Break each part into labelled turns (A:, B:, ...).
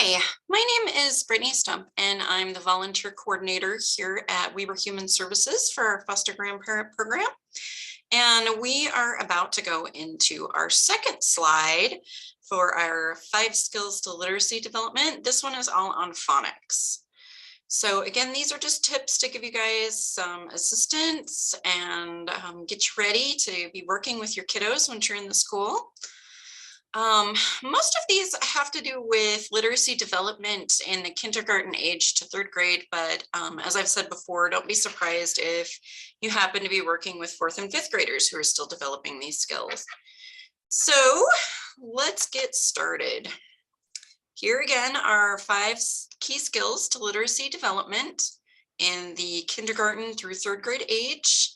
A: Hi, my name is Brittany Stump, and I'm the volunteer coordinator here at Weber Human Services for our foster grandparent program. And we are about to go into our second slide for our 5 skills to literacy development. This one is all on phonics. So again, these are just tips to give you guys some assistance and get you ready to be working with your kiddos when you're in the school. Most of these have to do with literacy development in the kindergarten age to 3rd grade, but as I've said before, don't be surprised if you happen to be working with 4th and 5th graders who are still developing these skills. So let's get started. Here again are 5 key skills to literacy development in the kindergarten through 3rd grade age.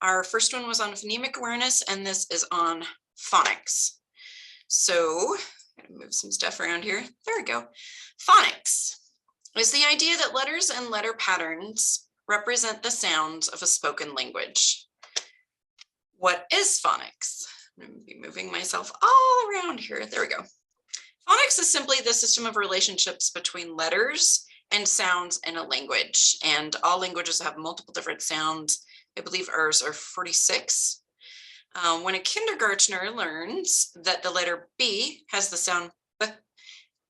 A: Our first one was on phonemic awareness, and this is on phonics. So I'm gonna move some stuff around here. There we go. Phonics is the idea that letters and letter patterns represent the sounds of a spoken language. What is phonics? I'm gonna be moving myself all around here. There we go. Phonics is simply the system of relationships between letters and sounds in a language, and all languages have multiple different sounds. I believe ours are 46. When a kindergartner learns that the letter B has the sound B,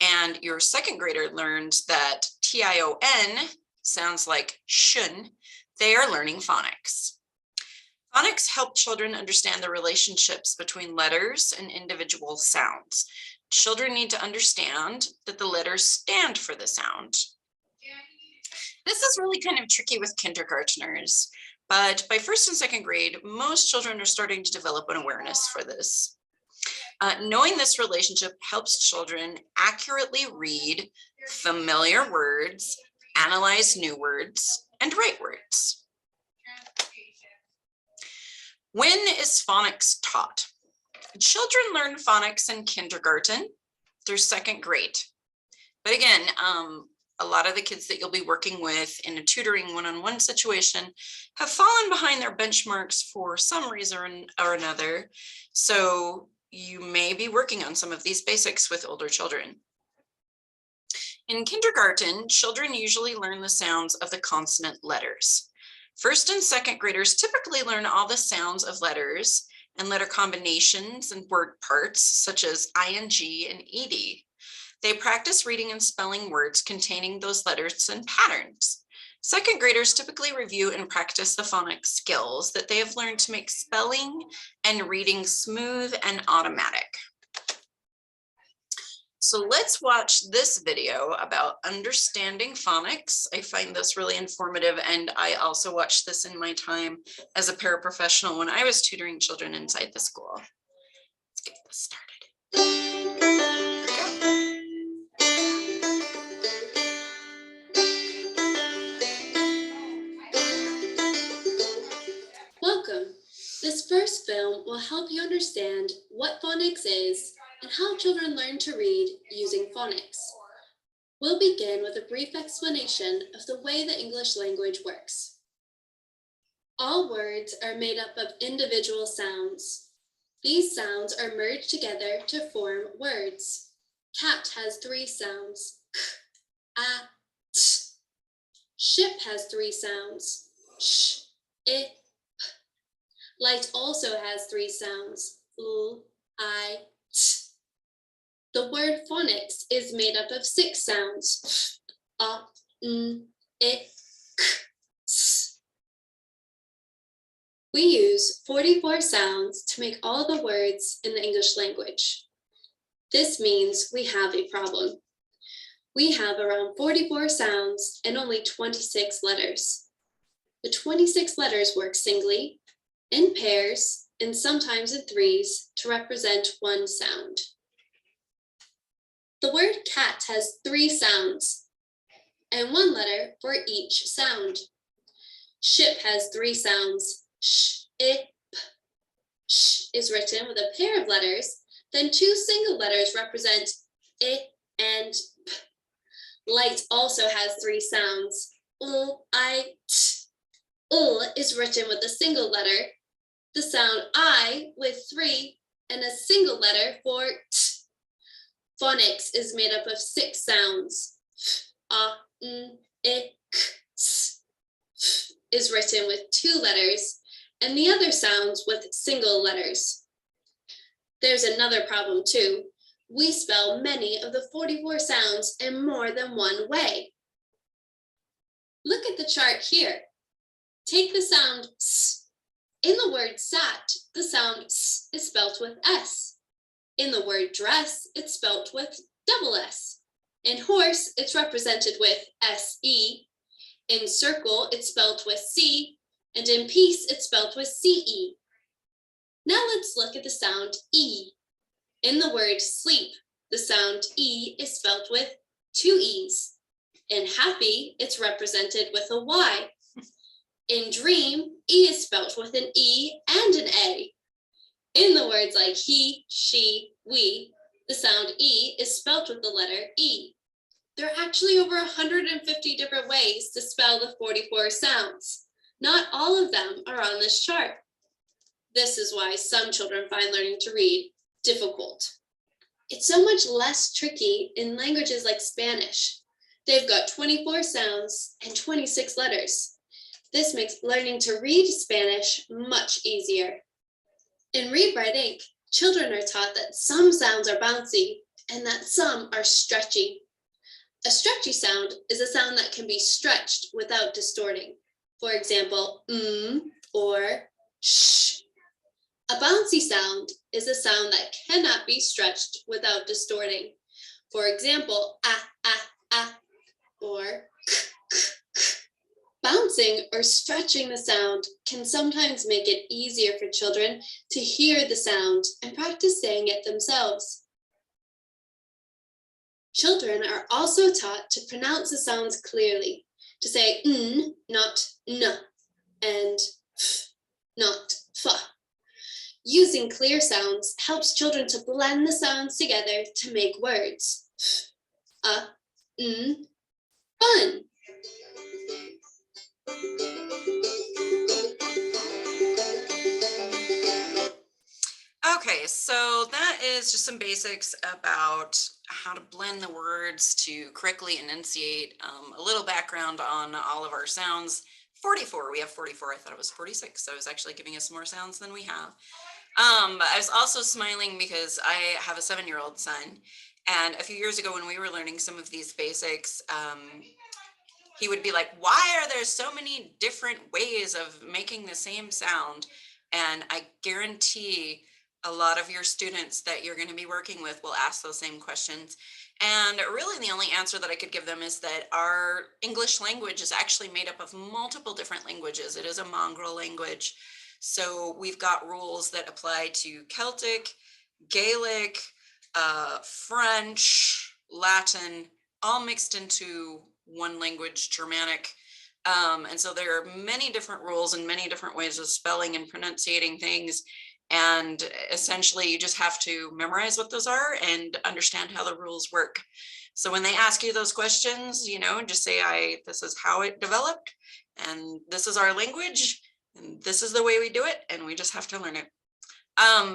A: and your 2nd grader learns that T-I-O-N sounds like shun, they are learning phonics. Phonics help children understand the relationships between letters and individual sounds. Children need to understand that the letters stand for the sound. This is really kind of tricky with kindergartners. But by 1st and 2nd grade, most children are starting to develop an awareness for this. Knowing this relationship helps children accurately read familiar words, analyze new words, and write words. When is phonics taught? Children learn phonics in kindergarten through 2nd grade. But again, a lot of the kids that you'll be working with in a tutoring one-on-one situation have fallen behind their benchmarks for some reason or another. So you may be working on some of these basics with older children. In kindergarten, children usually learn the sounds of the consonant letters. 1st and 2nd graders typically learn all the sounds of letters and letter combinations and word parts such as ing and ed. They practice reading and spelling words containing those letters and patterns. 2nd graders typically review and practice the phonics skills that they have learned to make spelling and reading smooth and automatic. So let's watch this video about understanding phonics. I find this really informative, and I also watched this in my time as a paraprofessional when I was tutoring children inside the school. Let's get this started.
B: Welcome. This first film will help you understand what phonics is and how children learn to read using phonics. We'll begin with a brief explanation of the way the English language works. All words are made up of individual sounds. These sounds are merged together to form words. Cat has 3 sounds, k, a, t. Ship has 3 sounds, sh, I, p. Light also has 3 sounds, l, I, t. The word phonics is made up of 6 sounds, a, n, I, k, s. We use 44 sounds to make all the words in the English language. This means we have a problem. We have around 44 sounds and only 26 letters. The 26 letters work singly, in pairs, and sometimes in threes to represent one sound. The word cat has 3 sounds and 1 letter for each sound. Ship has 3 sounds, sh, I, p. Sh is written with a pair of letters, then 2 single letters represent I and p. Light also has 3 sounds, l, I, t. L is written with a single letter, the sound I with 3 and a single letter for t. Phonics is made up of 6 sounds. N, I, K, S. Is written with 2 letters, and the other sounds with single letters. There's another problem too. We spell many of the 44 sounds in more than one way. Look at the chart here. Take the sound S. In the word sat, the sound S is spelt with S. In the word dress, it's spelt with double S. In horse, it's represented with SE. In circle, it's spelt with C. And in peace, it's spelt with CE. Now let's look at the sound E. In the word sleep, the sound E is spelt with 2 E's. In happy, it's represented with a Y. In dream, E is spelt with an E and an A. In the words like he, she, we, the sound E is spelt with the letter E. There are actually over 150 different ways to spell the 44 sounds. Not all of them are on this chart. This is why some children find learning to read difficult. It's so much less tricky in languages like Spanish. They've got 24 sounds and 26 letters. This makes learning to read Spanish much easier. In Read, Write, Ink, children are taught that some sounds are bouncy and that some are stretchy. A stretchy sound is a sound that can be stretched without distorting. For example, or sh. A bouncy sound is a sound that cannot be stretched without distorting. For example, or k. Bouncing or stretching the sound can sometimes make it easier for children to hear the sound and practice saying it themselves. Children are also taught to pronounce the sounds clearly, to say n, not n, and f, not f. Using clear sounds helps children to blend the sounds together to make words. F, n, fun.
A: Okay, so that is just some basics about how to blend the words to correctly enunciate. A little background on all of our sounds. 44, we have 44. I thought it was 46. So I was actually giving us more sounds than we have. I was also smiling because I have a 7-year-old son. And a few years ago when we were learning some of these basics, he would be like, why are there so many different ways of making the same sound? And I guarantee a lot of your students that you're going to be working with will ask those same questions. And really the only answer that I could give them is that our English language is actually made up of multiple different languages. It is a mongrel language. So we've got rules that apply to Celtic, Gaelic, French, Latin, all mixed into one language, Germanic. And so there are many different rules and many different ways of spelling and pronunciating things. And essentially you just have to memorize what those are and understand how the rules work. So when they ask you those questions, just say, this is how it developed, and this is our language, and this is the way we do it, and we just have to learn it.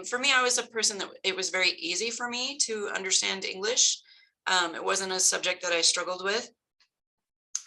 A: For me, I was a person that it was very easy for me to understand English. It wasn't a subject that I struggled with.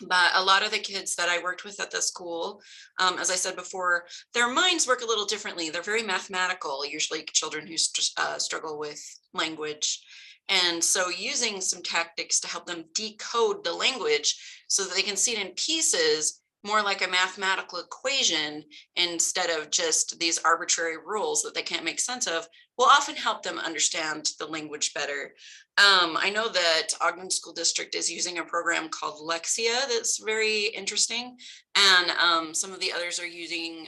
A: But a lot of the kids that I worked with at the school, as I said before, their minds work a little differently. They're very mathematical, usually children who struggle with language. And so using some tactics to help them decode the language so that they can see it in pieces, more like a mathematical equation instead of just these arbitrary rules that they can't make sense of, will often help them understand the language better. I know that Ogden School District is using a program called Lexia that's very interesting, and some of the others are using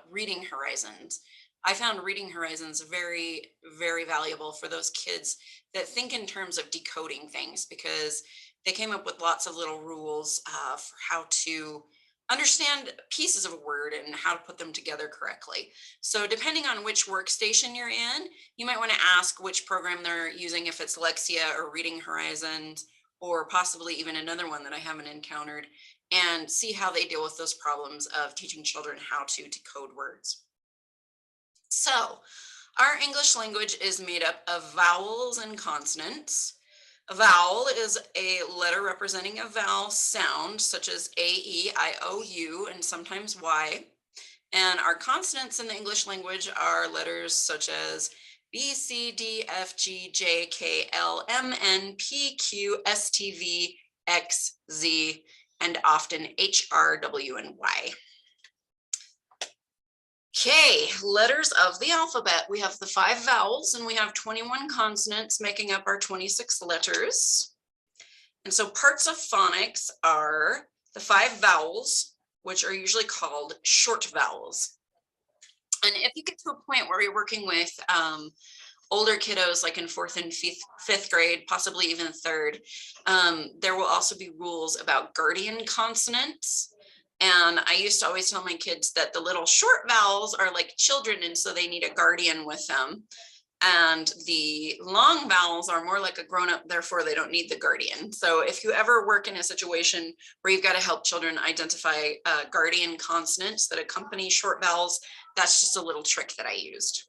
A: Reading Horizons. I found Reading Horizons very, very valuable for those kids that think in terms of decoding things, because they came up with lots of little rules for how to understand pieces of a word and how to put them together correctly. So depending on which workstation you're in, you might want to ask which program they're using, if it's Lexia or Reading Horizons, or possibly even another one that I haven't encountered, and see how they deal with those problems of teaching children how to decode words. So our English language is made up of vowels and consonants. A vowel is a letter representing a vowel sound, such as A, E, I, O, U, and sometimes Y. And our consonants in the English language are letters such as B, C, D, F, G, J, K, L, M, N, P, Q, S, T, V, X, Z, and often H, R, W, and Y. Okay, letters of the alphabet. We have the 5 vowels and we have 21 consonants making up our 26 letters. And so parts of phonics are the 5 vowels, which are usually called short vowels. And if you get to a point where you're working with older kiddos, like in 4th and 5th grade, possibly even 3rd, there will also be rules about guardian consonants. And I used to always tell my kids that the little short vowels are like children, and so they need a guardian with them. And the long vowels are more like a grown-up, therefore they don't need the guardian. So if you ever work in a situation where you've got to help children identify guardian consonants that accompany short vowels, that's just a little trick that I used.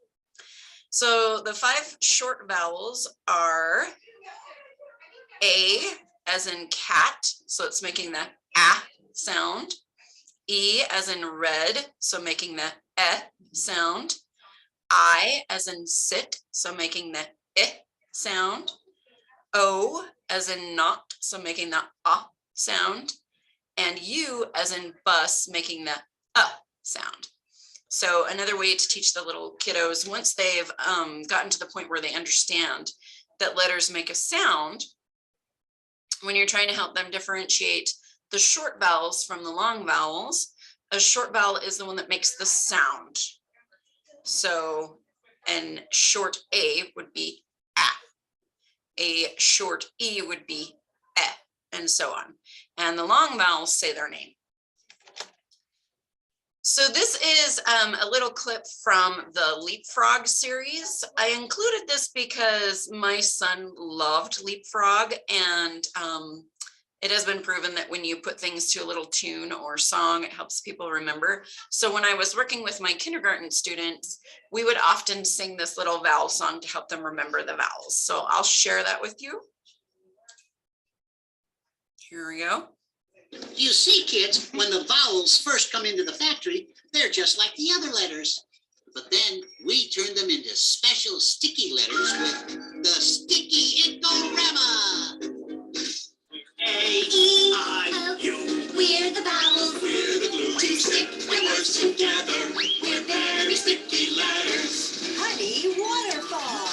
A: So the 5 short vowels are A as in cat, so it's making the A sound. E as in red, so making the eh sound. I as in sit, so making the eh sound. O as in not, so making the ah sound. And U as in bus, making the sound. So another way to teach the little kiddos, once they've gotten to the point where they understand that letters make a sound, when you're trying to help them differentiate the short vowels from the long vowels, a short vowel is the one that makes the sound. So an short A would be a short E would be and so on. And the long vowels say their name. So this is a little clip from the Leapfrog series. I included this because my son loved Leapfrog, and it has been proven that when you put things to a little tune or song, it helps people remember. So when I was working with my kindergarten students, we would often sing this little vowel song to help them remember the vowels. So I'll share that with you. Here we go.
C: You see, kids, when the vowels first come into the factory, they're just like the other letters. But then we turn them into special sticky letters with the sticky Ickorama. A-E-I-U. We're the vowels. We're the glue. To stick the words together. We're very sticky letters. Honey, waterfall.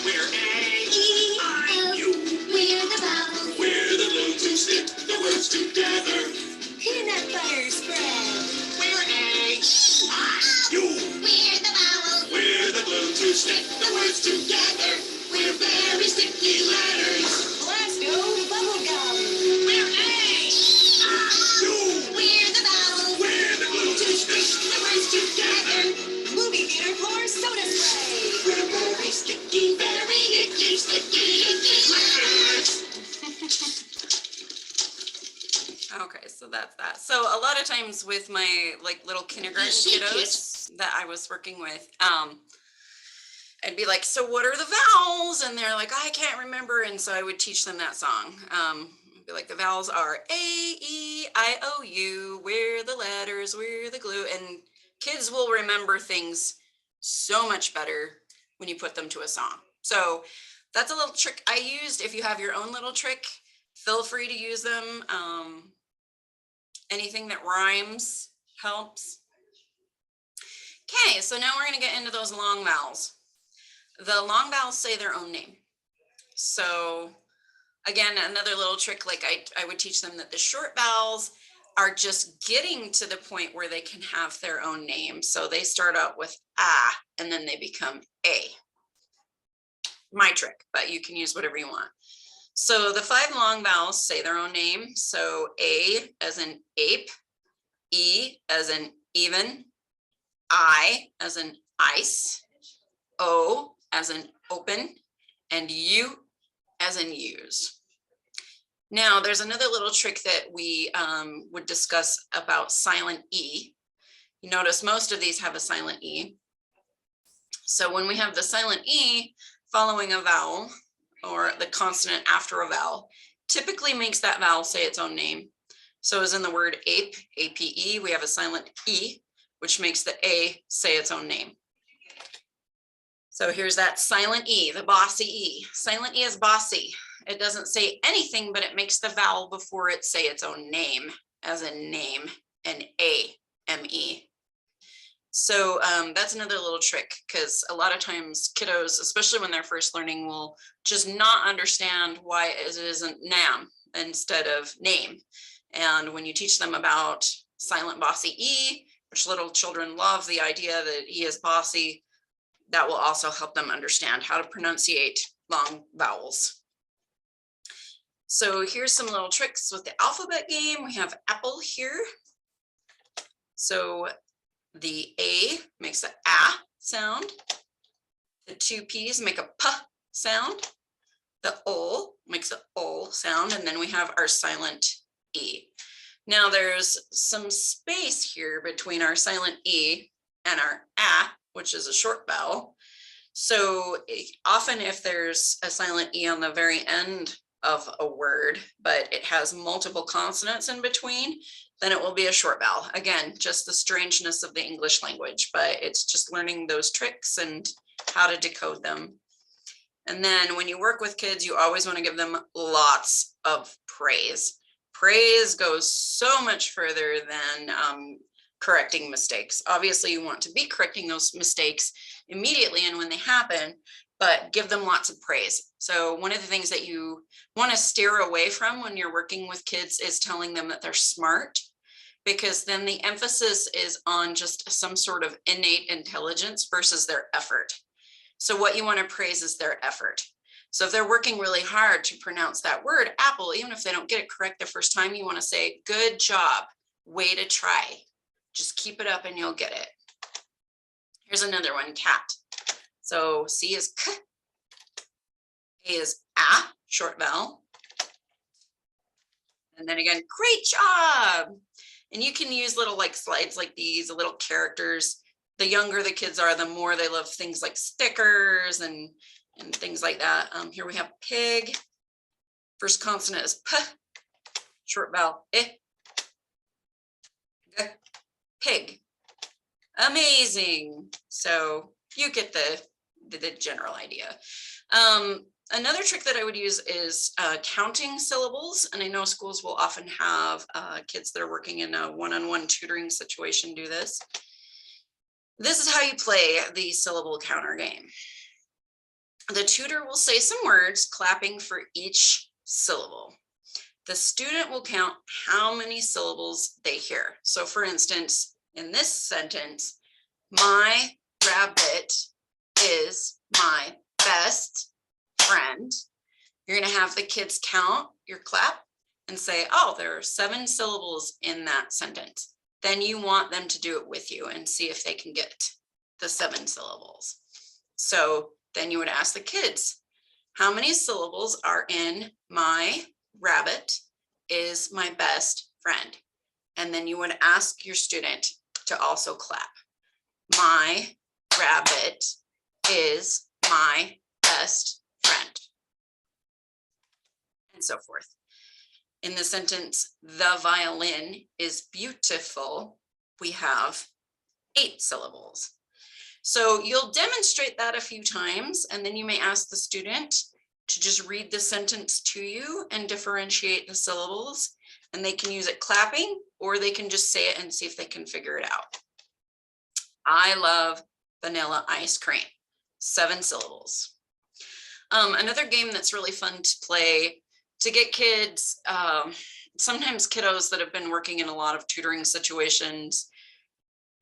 C: We're A-E-I-U. We're the vowels. We're the glue to stick the words together. Peanut butter spread. We're A-E-I-U. We're the vowels. We're the glue to stick the words together. We're very sticky letters. Let's go bubblegum. We're A-E-I-U. We're the vowels. We're the glue to stick the words together. Movie theater floor soda spray. We're very sticky, very icky, sticky letters.
A: Okay, so that's that. So a lot of times with my like little kindergarten kiddos that I was working with, I'd be like, so what are the vowels? And they're like, I can't remember. And so I would teach them that song. I'd be like, the vowels are A-E-I-O-U. We're the letters, we're the glue. And kids will remember things so much better when you put them to a song. So that's a little trick I used. If you have your own little trick, feel free to use them. Anything that rhymes helps. Okay, so now we're going to get into those long vowels. The long vowels say their own name. So again, another little trick, like I would teach them that the short vowels are just getting to the point where they can have their own name. So they start out with A and then they become A. My trick, but you can use whatever you want. So the 5 long vowels say their own name. So A as in ape, E as in even, I as in ice, O as in open, and U as in use. Now there's another little trick that we would discuss about silent E. You notice most of these have a silent E. So when we have the silent E following a vowel, or the consonant after a vowel typically makes that vowel say its own name. So as in the word ape, A-P-E, we have a silent E, which makes the A say its own name. So here's that silent E, the bossy E. Silent E is bossy. It doesn't say anything, but it makes the vowel before it say its own name, as in name, and A-M-E. So that's another little trick, because a lot of times kiddos, especially when they're first learning, will just not understand why it isn't nam instead of name. And when you teach them about silent bossy E, which little children love the idea that E is bossy, that will also help them understand how to pronunciate long vowels. So here's some little tricks with the alphabet game. We have apple here. So the A makes an A sound. The two P's make a P sound. The O makes an O sound. And then we have our silent E. Now there's some space here between our silent E and our A, which is a short vowel. So often if there's a silent E on the very end of a word, but it has multiple consonants in between, then it will be a short vowel. Again, just the strangeness of the English language, but it's just learning those tricks and how to decode them. And then when you work with kids, you always want to give them lots of praise. Praise goes so much further than correcting mistakes. Obviously, you want to be correcting those mistakes immediately and when they happen, but give them lots of praise. So one of the things that you want to steer away from when you're working with kids is telling them that they're smart, because then the emphasis is on just some sort of innate intelligence versus their effort. So what you want to praise is their effort. So if they're working really hard to pronounce that word, apple, even if they don't get it correct the first time, you want to say, good job, way to try. Just keep it up and you'll get it. Here's another one, cat. So C is K, A is A, short vowel. And then again, great job. And you can use little like slides like these, little characters. The younger the kids are, the more they love things like stickers and things like that. Here we have pig. First consonant is P, short vowel I, G, pig. Amazing. So you get the general idea. Another trick that I would use is counting syllables. And I know schools will often have kids that are working in a one-on-one tutoring situation do this. This is how you play the syllable counter game. The tutor will say some words, clapping for each syllable. The student will count how many syllables they hear. So for instance, in this sentence, my rabbit is my best friend. You're going to have the kids count your clap and say, oh, there are 7 syllables in that sentence. Then you want them to do it with you and see if they can get the 7 syllables. So then you would ask the kids, how many syllables are in my rabbit is my best friend? And then you would ask your student to also clap. My rabbit is my best friend. And so forth. In the sentence, the violin is beautiful, we have 8 syllables. So you'll demonstrate that a few times, and then you may ask the student to just read the sentence to you and differentiate the syllables. And they can use it clapping, or they can just say it and see if they can figure it out. I love vanilla ice cream, 7 syllables. Another game that's really fun to play to get kids, sometimes kiddos that have been working in a lot of tutoring situations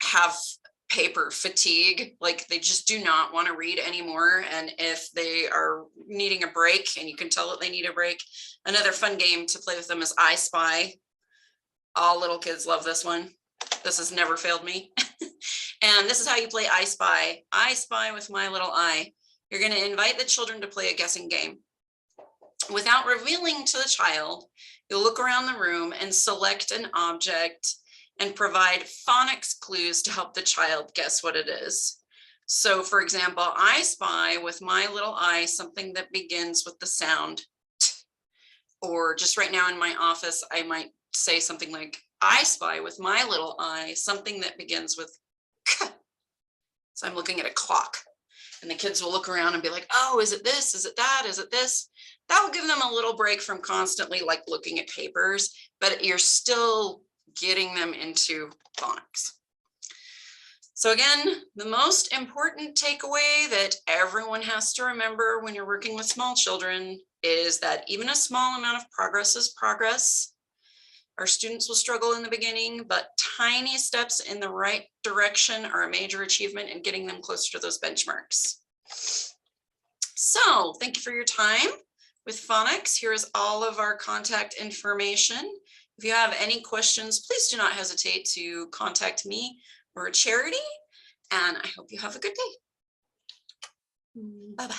A: have paper fatigue, like they just do not want to read anymore. And if they are needing a break, and you can tell that they need a break, another fun game to play with them is I Spy. All little kids love this one. This has never failed me. And this is how you play I Spy. I spy with my little eye. You're going to invite the children to play a guessing game. Without revealing to the child, you'll look around the room and select an object and provide phonics clues to help the child guess what it is. So for example, I spy with my little eye something that begins with the sound t, or just right now in my office, I might say something like, I spy with my little eye something that begins with k. So I'm looking at a clock and the kids will look around and be like, oh, is it this? Is it that? Is it this? That will give them a little break from constantly like looking at papers, but you're still getting them into phonics. So again, the most important takeaway that everyone has to remember when you're working with small children is that even a small amount of progress is progress. Our students will struggle in the beginning, but tiny steps in the right direction are a major achievement in getting them closer to those benchmarks. So thank you for your time with phonics. Here is all of our contact information. If you have any questions, please do not hesitate to contact me or Charity, and I hope you have a good day. Bye-bye.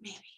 A: Maybe.